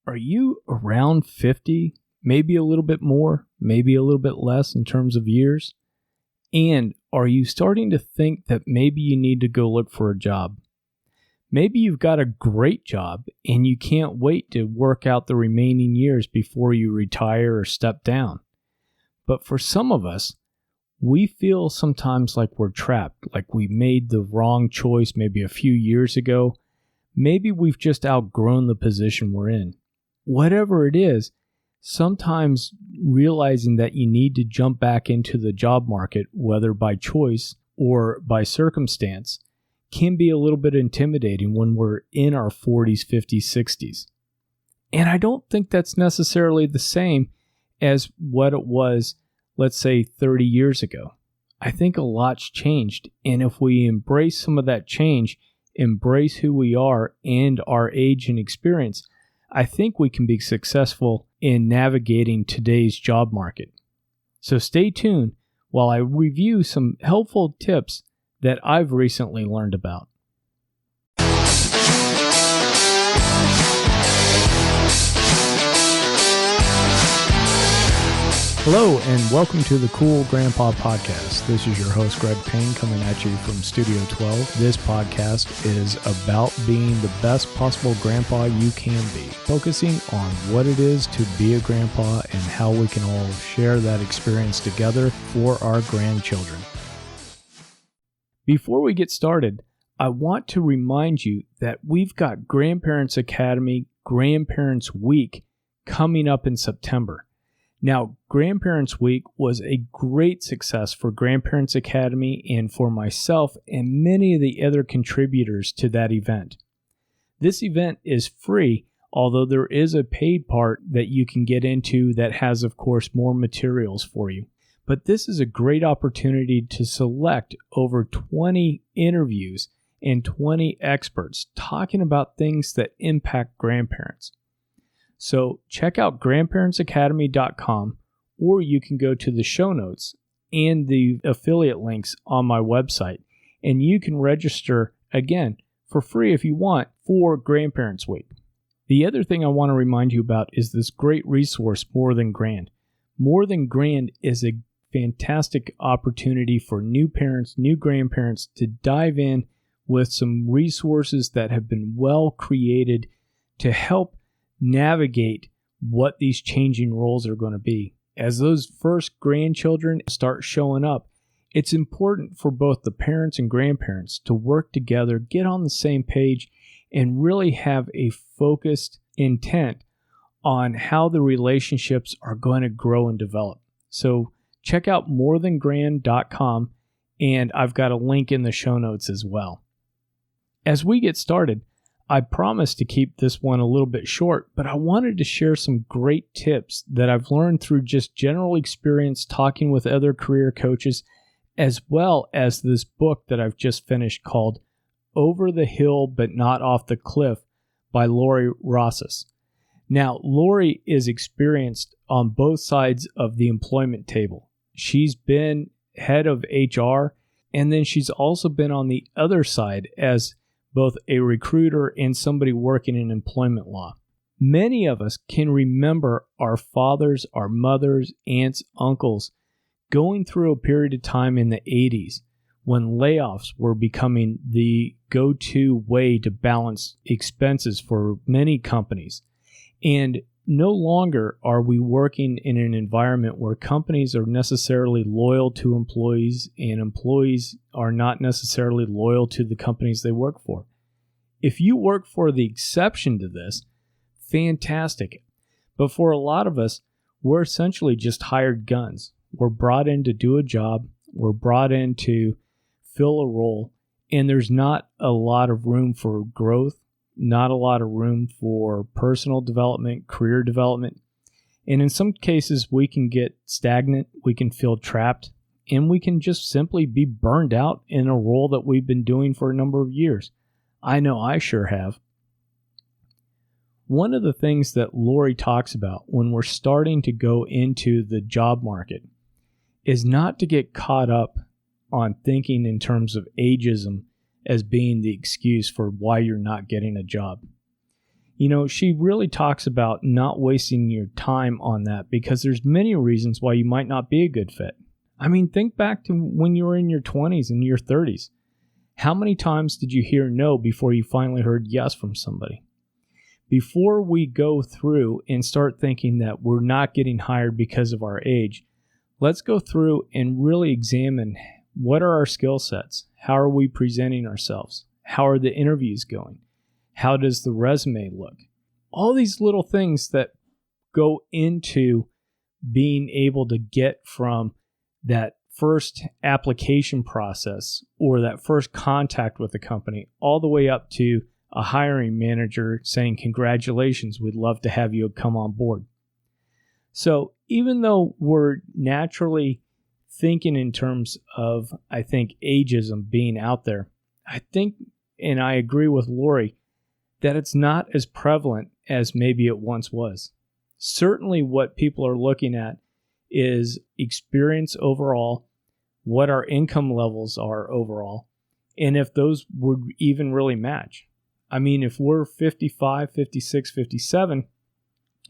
Are you around 50, maybe a little bit more, maybe a little bit less in terms of years? And are you starting to think that maybe you need to go look for a job? Maybe you've got a great job and you can't wait to work out the remaining years before you retire or step down. But for some of us, we feel sometimes like we're trapped, like we made the wrong choice maybe a few years ago. Maybe we've just outgrown the position we're in. Whatever it is, sometimes realizing that you need to jump back into the job market, whether by choice or by circumstance, can be a little bit intimidating when we're in our 40s, 50s, 60s. And I don't think that's necessarily the same as what it was, let's say, 30 years ago. I think a lot's changed. And if we embrace some of that change, embrace who we are and our age and experience, I think we can be successful in navigating today's job market. So stay tuned while I review some helpful tips that I've recently learned about. Hello and welcome to the Cool Grandpa Podcast. This is your host Greg Payne coming at you from Studio 12. This podcast is about being the best possible grandpa you can be, focusing on what it is to be a grandpa and how we can all share that experience together for our grandchildren. Before we get started, I want to remind you that we've got Grandparents Academy Grandparents Week coming up in September. Now, Grandparents Week was a great success for Grandparents Academy and for myself and many of the other contributors to that event. This event is free, although there is a paid part that you can get into that has, of course, more materials for you. But this is a great opportunity to select over 20 interviews and 20 experts talking about things that impact grandparents. So check out grandparentsacademy.com, or you can go to the show notes and the affiliate links on my website, and you can register, again, for free if you want, for Grandparents Week. The other thing I want to remind you about is this great resource, More Than Grand. More Than Grand is a fantastic opportunity for new parents, new grandparents to dive in with some resources that have been well created to help navigate what these changing roles are going to be. As those first grandchildren start showing up, it's important for both the parents and grandparents to work together, get on the same page, and really have a focused intent on how the relationships are going to grow and develop. So check out morethangrand.com, and I've got a link in the show notes as well. As we get started, I promised to keep this one a little bit short, but I wanted to share some great tips that I've learned through just general experience talking with other career coaches, as well as this book that I've just finished called Over the Hill But Not Off the Cliff by Rassas. Now, Lori is experienced on both sides of the employment table. She's been head of HR, and then she's also been on the other side as both a recruiter and somebody working in employment law. Many of us can remember our fathers, our mothers, aunts, uncles going through a period of time in the 80s when layoffs were becoming the go-to way to balance expenses for many companies. And no longer are we working in an environment where companies are necessarily loyal to employees and employees are not necessarily loyal to the companies they work for. If you work for the exception to this, fantastic. But for a lot of us, we're essentially just hired guns. We're brought in to do a job. We're brought in to fill a role. And there's not a lot of room for growth, not a lot of room for personal development, career development. And in some cases, we can get stagnant, we can feel trapped, and we can just simply be burned out in a role that we've been doing for a number of years. I know I sure have. One of the things that Lori talks about when we're starting to go into the job market is not to get caught up on thinking in terms of ageism as being the excuse for why you're not getting a job. She really talks about not wasting your time on that because there's many reasons why you might not be a good fit. I mean, think back to when you were in your 20s and your 30s. How many times did you hear no before you finally heard yes from somebody? Before we go through and start thinking that we're not getting hired because of our age, let's go through and really examine what are our skill sets? How are we presenting ourselves? How are the interviews going? How does the resume look? All these little things that go into being able to get from that first application process or that first contact with the company all the way up to a hiring manager saying, congratulations, we'd love to have you come on board. So even though we're naturally thinking in terms of, I think, ageism being out there, I think, and I agree with Lori, that it's not as prevalent as maybe it once was. Certainly what people are looking at is experience overall, what our income levels are overall, and if those would even really match. I mean, if we're 55, 56, 57,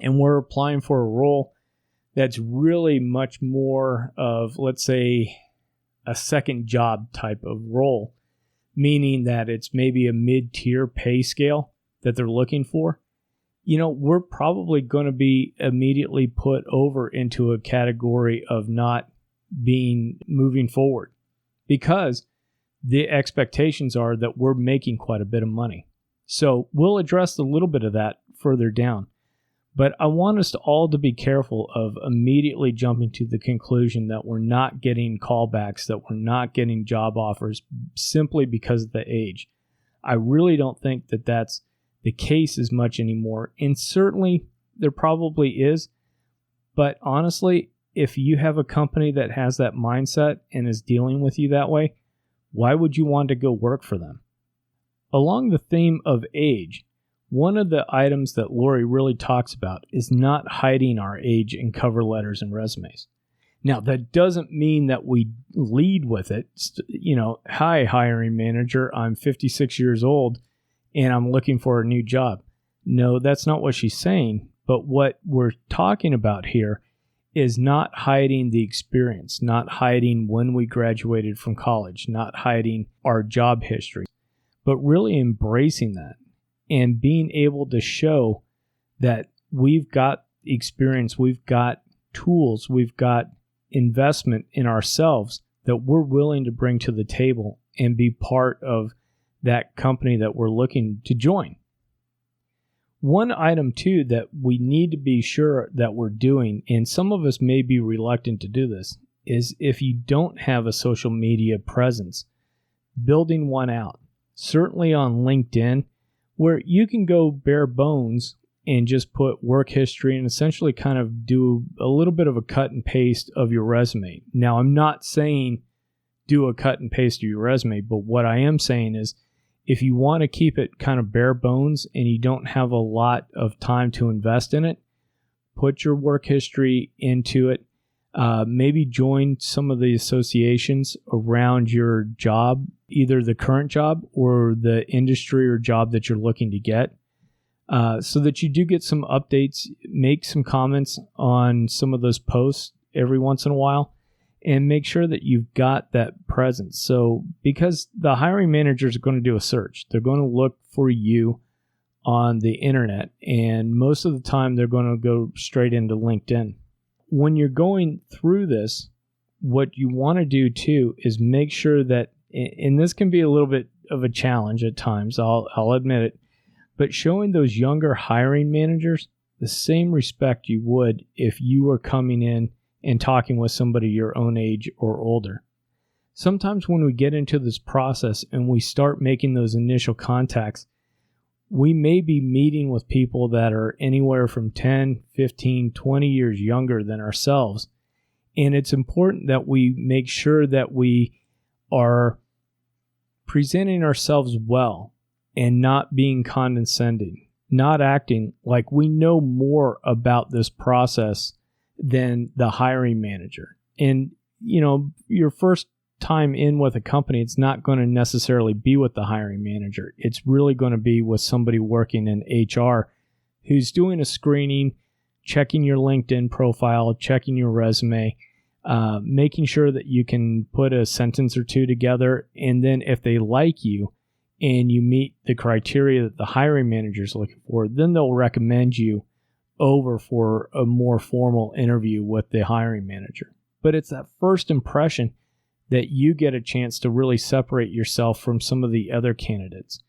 and we're applying for a role that's really much more of, let's say, a second job type of role, meaning that it's maybe a mid-tier pay scale that they're looking for, we're probably going to be immediately put over into a category of not being moving forward because the expectations are that we're making quite a bit of money. So we'll address a little bit of that further down. But I want us to all to be careful of immediately jumping to the conclusion that we're not getting callbacks, that we're not getting job offers simply because of the age. I really don't think that that's the case as much anymore. And certainly there probably is. But honestly, if you have a company that has that mindset and is dealing with you that way, why would you want to go work for them? Along the theme of age, one of the items that Lori really talks about is not hiding our age in cover letters and resumes. Now, that doesn't mean that we lead with it. Hi, hiring manager, I'm 56 years old and I'm looking for a new job. No, that's not what she's saying. But what we're talking about here is not hiding the experience, not hiding when we graduated from college, not hiding our job history, but really embracing that and being able to show that we've got experience, we've got tools, we've got investment in ourselves that we're willing to bring to the table and be part of that company that we're looking to join. One item, too, that we need to be sure that we're doing, and some of us may be reluctant to do this, is if you don't have a social media presence, building one out. Certainly on LinkedIn, where you can go bare bones and just put work history and essentially kind of do a little bit of a cut and paste of your resume. Now, I'm not saying do a cut and paste of your resume, but what I am saying is if you want to keep it kind of bare bones and you don't have a lot of time to invest in it, put your work history into it. Maybe join some of the associations around your job, either the current job or the industry or job that you're looking to get, so that you do get some updates, make some comments on some of those posts every once in a while, and make sure that you've got that presence. So because the hiring managers are going to do a search, they're going to look for you on the internet, and most of the time they're going to go straight into LinkedIn. When you're going through this, what you want to do too is make sure that, and this can be a little bit of a challenge at times, I'll admit it, but showing those younger hiring managers the same respect you would if you were coming in and talking with somebody your own age or older. Sometimes when we get into this process and we start making those initial contacts, we may be meeting with people that are anywhere from 10, 15, 20 years younger than ourselves. And it's important that we make sure that we are presenting ourselves well and not being condescending, not acting like we know more about this process than the hiring manager. And, your first time in with a company, it's not going to necessarily be with the hiring manager. It's really going to be with somebody working in HR who's doing a screening, checking your LinkedIn profile, checking your resume, making sure that you can put a sentence or two together. And then if they like you and you meet the criteria that the hiring manager is looking for, then they'll recommend you over for a more formal interview with the hiring manager. But it's that first impression that you get a chance to really separate yourself from some of the other candidates.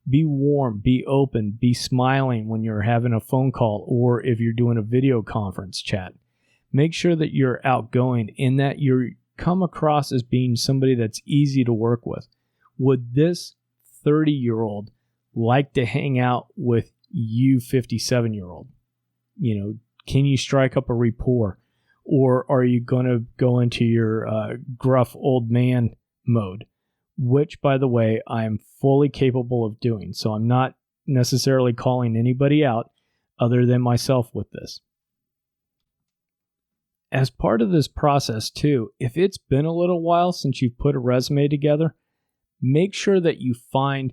Be warm, be open, be smiling when you're having a phone call or if you're doing a video conference chat. Make sure that you're outgoing and that you come across as being somebody that's easy to work with. Would this 30-year-old like to hang out with you 57-year-old? Can you strike up a rapport? Or are you going to go into your gruff old man mode? Which, by the way, I am fully capable of doing. So I'm not necessarily calling anybody out other than myself with this. As part of this process too, if it's been a little while since you've put a resume together, make sure that you find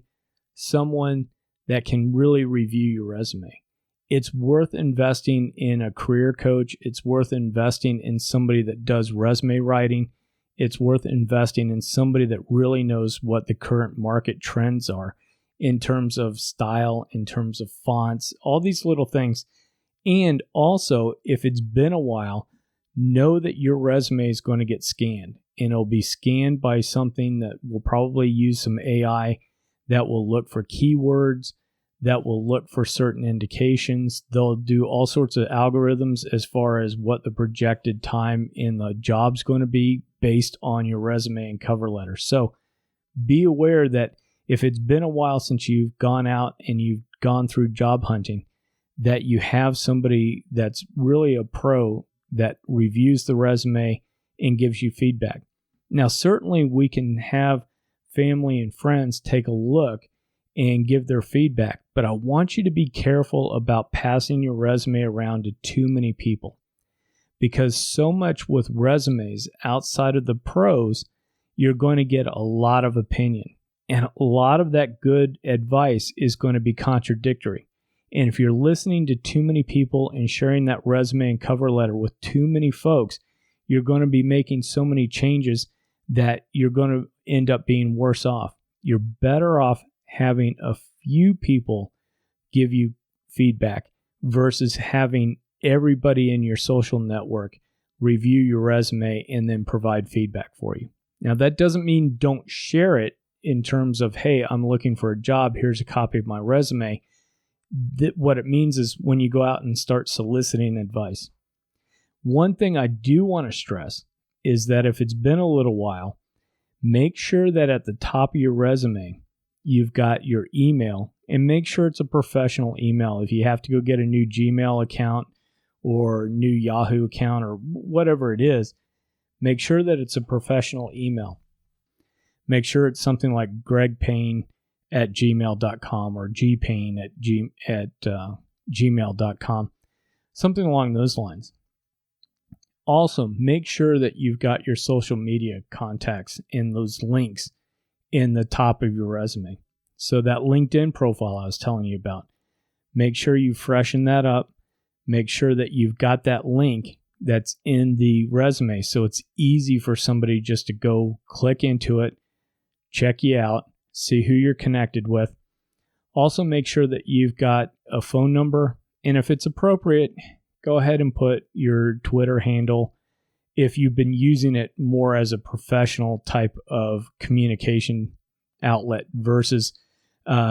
someone that can really review your resume. It's worth investing in a career coach. It's worth investing in somebody that does resume writing. It's worth investing in somebody that really knows what the current market trends are in terms of style, in terms of fonts, all these little things. And also, if it's been a while, know that your resume is going to get scanned, and it'll be scanned by something that will probably use some AI that will look for keywords, that will look for certain indications. They'll do all sorts of algorithms as far as what the projected time in the job's going to be based on your resume and cover letter. So be aware that if it's been a while since you've gone out and you've gone through job hunting, that you have somebody that's really a pro that reviews the resume and gives you feedback. Now, certainly we can have family and friends take a look and give their feedback, but I want you to be careful about passing your resume around to too many people, because so much with resumes outside of the pros, you're going to get a lot of opinion, and a lot of that good advice is going to be contradictory. And if you're listening to too many people and sharing that resume and cover letter with too many folks, you're going to be making so many changes that you're going to end up being worse off. You're better off having a few people give you feedback versus having everybody in your social network review your resume and then provide feedback for you. Now, that doesn't mean don't share it in terms of, hey, I'm looking for a job, here's a copy of my resume. What it means is when you go out and start soliciting advice. One thing I do want to stress is that if it's been a little while, make sure that at the top of your resume, you've got your email, and make sure it's a professional email. If you have to go get a new Gmail account or new Yahoo account or whatever it is, make sure that it's a professional email. Make sure it's something like gregpayne@gmail.com or gpayne@gmail.com, something along those lines. Also, make sure that you've got your social media contacts and those links in the top of your resume. So that LinkedIn profile I was telling you about, make sure you freshen that up. Make sure that you've got that link that's in the resume so it's easy for somebody just to go click into it, check you out, see who you're connected with. Also, make sure that you've got a phone number, and if it's appropriate, go ahead and put your Twitter handle if you've been using it more as a professional type of communication outlet versus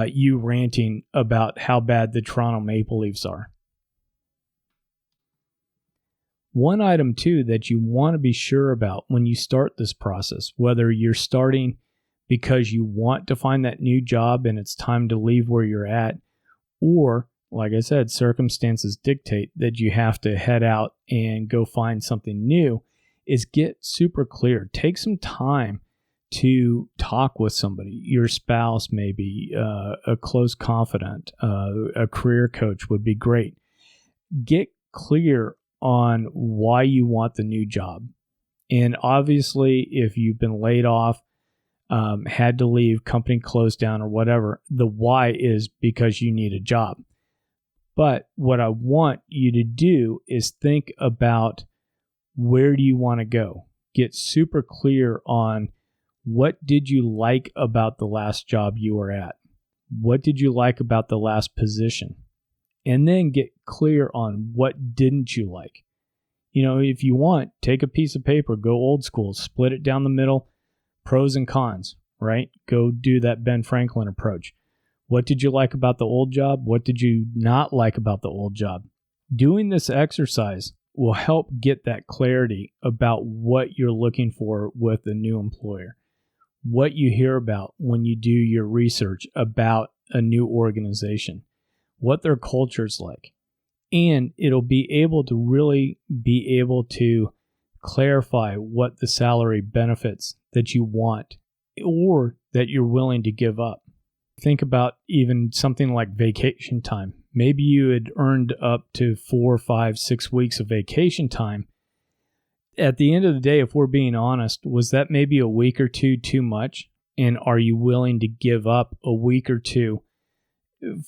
you ranting about how bad the Toronto Maple Leafs are. One item, too, that you want to be sure about when you start this process, whether you're starting because you want to find that new job and it's time to leave where you're at, or, like I said, circumstances dictate that you have to head out and go find something new, is get super clear. Take some time to talk with somebody, your spouse maybe, a close confidant, a career coach would be great. Get clear on why you want the new job. And obviously, if you've been laid off, had to leave, company closed down or whatever, the why is because you need a job. But what I want you to do is think about, where do you want to go? Get super clear on, what did you like about the last job you were at? What did you like about the last position? And then get clear on, what didn't you like? If you want, take a piece of paper, go old school, split it down the middle, pros and cons, right? Go do that Ben Franklin approach. What did you like about the old job? What did you not like about the old job? Doing this exercise will help get that clarity about what you're looking for with a new employer, what you hear about when you do your research about a new organization, what their culture is like. And it'll be able to clarify what the salary benefits that you want or that you're willing to give up. Think about even something like vacation time. Maybe you had earned up to 4, 5, 6 weeks of vacation time. At the end of the day, if we're being honest, was that maybe a week or two too much? And are you willing to give up a week or two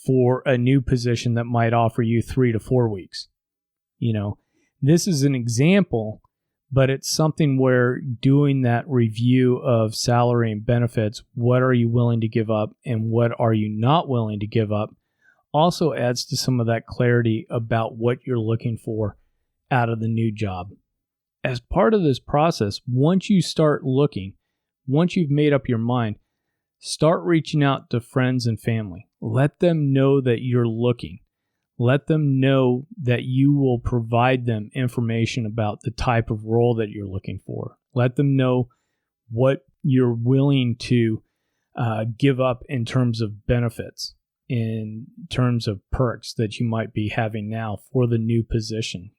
for a new position that might offer you 3 to 4 weeks? This is an example, but it's something where doing that review of salary and benefits, what are you willing to give up and what are you not willing to give up, also adds to some of that clarity about what you're looking for out of the new job. As part of this process, once you start looking, once you've made up your mind, start reaching out to friends and family. Let them know that you're looking. Let them know that you will provide them information about the type of role that you're looking for. Let them know what you're willing to give up in terms of benefits, in terms of perks that you might be having now for the new position.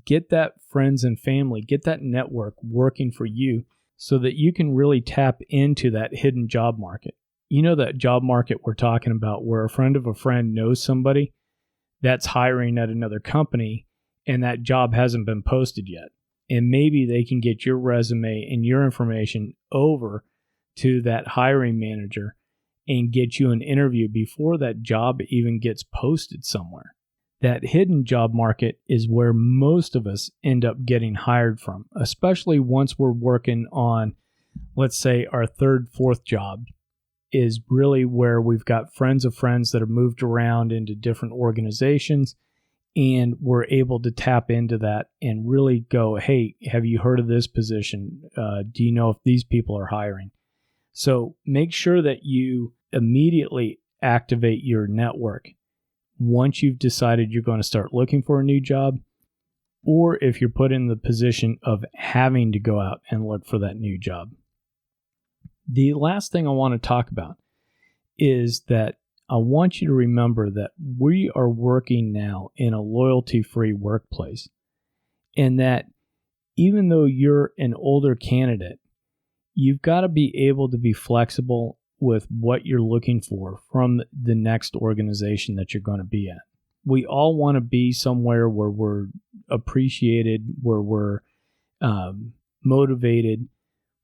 Get that friends and family, get that network working for you so that you can really tap into that hidden job market. That job market we're talking about, where a friend of a friend knows somebody that's hiring at another company and that job hasn't been posted yet. And maybe they can get your resume and your information over to that hiring manager and get you an interview before that job even gets posted somewhere. That hidden job market is where most of us end up getting hired from, especially once we're working on, let's say, our third, fourth job, is really where we've got friends of friends that have moved around into different organizations, and we're able to tap into that and really go, hey, have you heard of this position? Do you know if these people are hiring? So make sure that you immediately activate your network once you've decided you're going to start looking for a new job, or if you're put in the position of having to go out and look for that new job. The last thing I want to talk about is that I want you to remember that we are working now in a loyalty-free workplace, and that even though you're an older candidate, you've got to be able to be flexible with what you're looking for from the next organization that you're going to be at. We all want to be somewhere where we're appreciated, where we're motivated,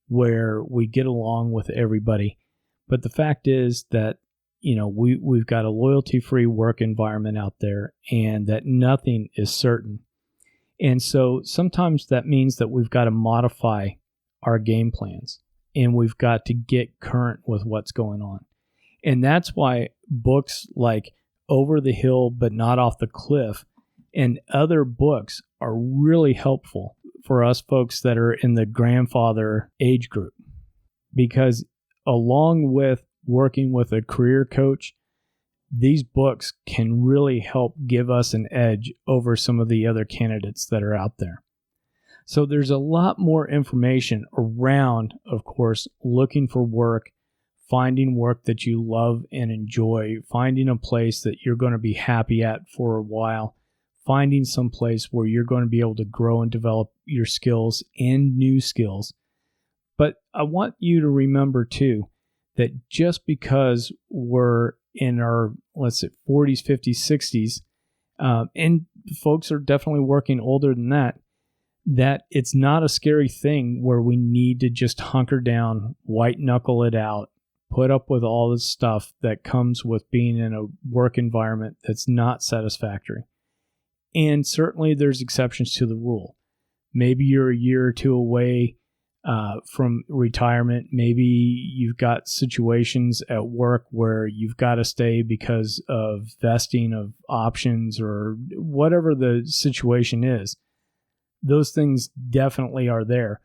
where we get along with everybody. But the fact is that, we've got a loyalty-free work environment out there, and that nothing is certain. And so sometimes that means that we've got to modify our game plans, and we've got to get current with what's going on. And that's why books like Over the Hill But Not Off the Cliff and other books are really helpful for us folks that are in the grandfather age group. Because along with working with a career coach, these books can really help give us an edge over some of the other candidates that are out there. So there's a lot more information around, of course, looking for work, finding work that you love and enjoy, finding a place that you're going to be happy at for a while, finding some place where you're going to be able to grow and develop your skills and new skills. But I want you to remember, too, that just because we're in our, let's say, 40s, 50s, 60s, and folks are definitely working older than that, that it's not a scary thing where we need to just hunker down, white knuckle it out, put up with all the stuff that comes with being in a work environment that's not satisfactory. And certainly there's exceptions to the rule. Maybe you're a year or two away from retirement. Maybe you've got situations at work where you've got to stay because of vesting of options or whatever the situation is. Those things definitely are there.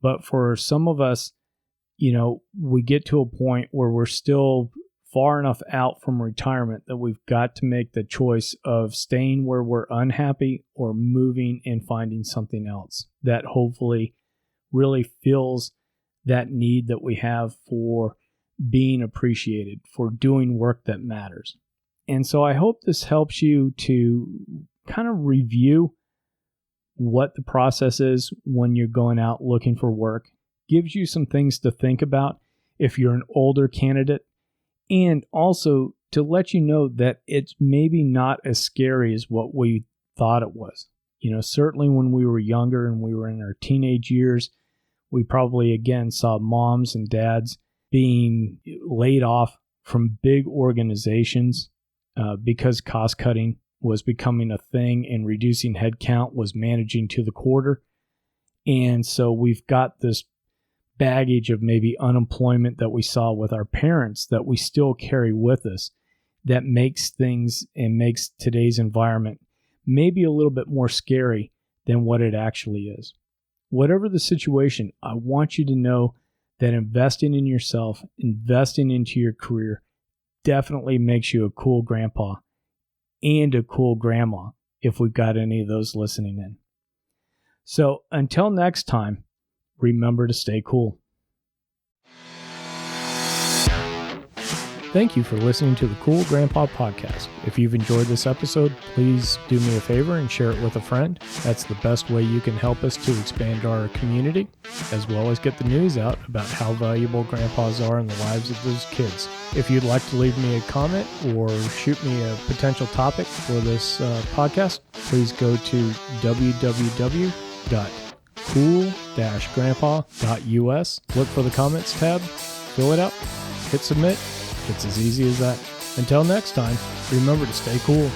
But for some of us, we get to a point where we're still far enough out from retirement that we've got to make the choice of staying where we're unhappy or moving and finding something else that hopefully really fills that need that we have for being appreciated, for doing work that matters. And so I hope this helps you to kind of review what the process is when you're going out looking for work, gives you some things to think about if you're an older candidate, and also to let you know that it's maybe not as scary as what we thought it was. Certainly when we were younger and we were in our teenage years, we probably, again, saw moms and dads being laid off from big organizations because cost cutting was becoming a thing and reducing headcount was managing to the quarter. And so we've got this baggage of maybe unemployment that we saw with our parents that we still carry with us that makes things and makes today's environment maybe a little bit more scary than what it actually is. Whatever the situation, I want you to know that investing in yourself, investing into your career definitely makes you a cool grandpa and a cool grandma if we've got any of those listening in. So until next time, remember to stay cool. Thank you for listening to the Cool Grandpa Podcast. If you've enjoyed this episode, please do me a favor and share it with a friend. That's the best way you can help us to expand our community, as well as get the news out about how valuable grandpas are in the lives of those kids. If you'd like to leave me a comment or shoot me a potential topic for this podcast, please go to www.cool-grandpa.us. Look for the comments tab, fill it out, hit submit. It's as easy as that. Until next time, remember to stay cool.